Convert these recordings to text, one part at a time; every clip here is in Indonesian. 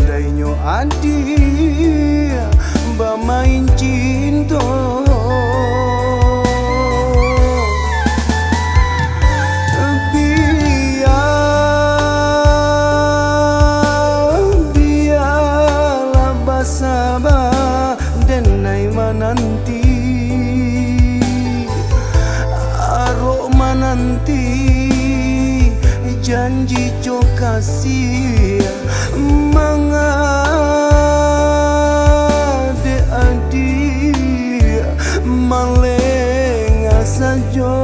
Andainya adi bermain cinta, biarlah bersabar denai menanti, aroma nanti janji jo kasih mengade adik malenga saja.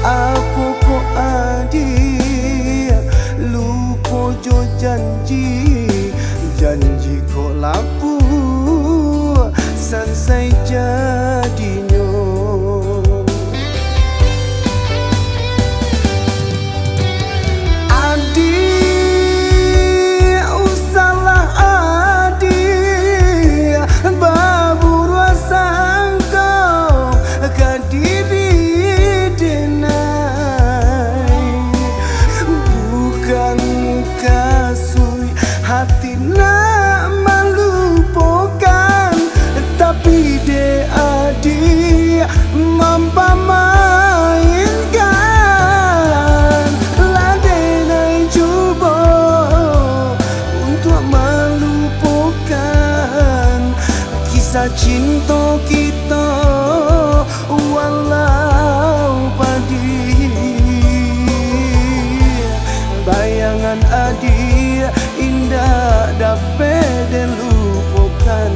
Aku ko adik lupa jo janji, janji ko lapu selesai jadinya. Hati nak melupakan, tapi de adik mampu mainkan. Ladenai cuba untuk melupakan kisah cinta kita walau pedih. Bayangan adik indah dapat dilupakan,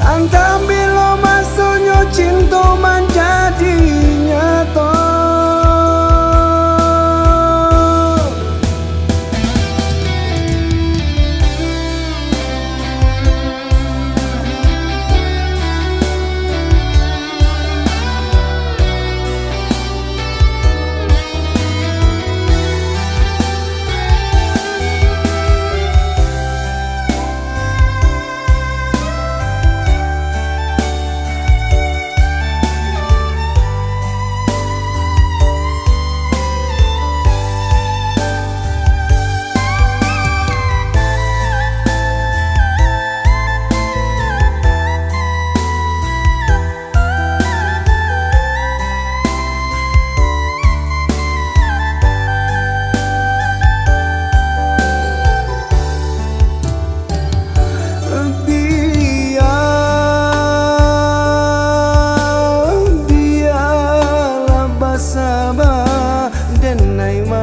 entah bila masanya cinta menjadi nyata.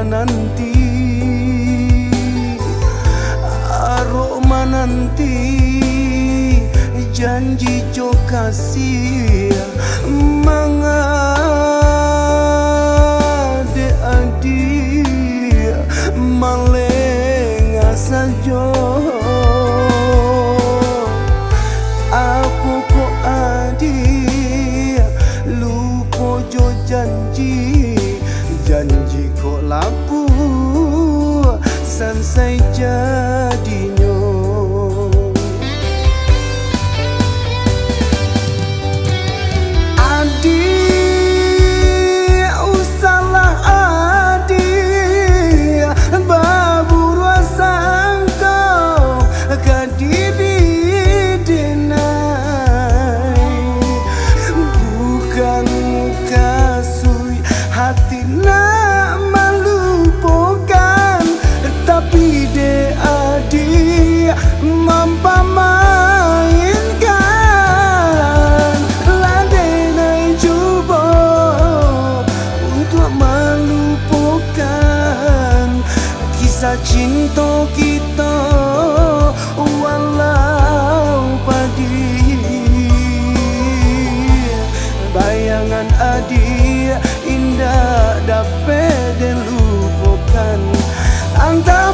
Nanti aroma nanti janji jo kasih mengade adik malenga saja. Aku ko adik lupa jo janji, janji ko lapu selesai jadinya. Adik usahlah adik berburu sangka kadiri denai, bukan kasui hati nak melupakan, tapi de adik mampu mainkan. Ladenai cuba untuk melupakan kisah cinta kita walau pedih. Bayangan adik indah dapat dilupakan, entah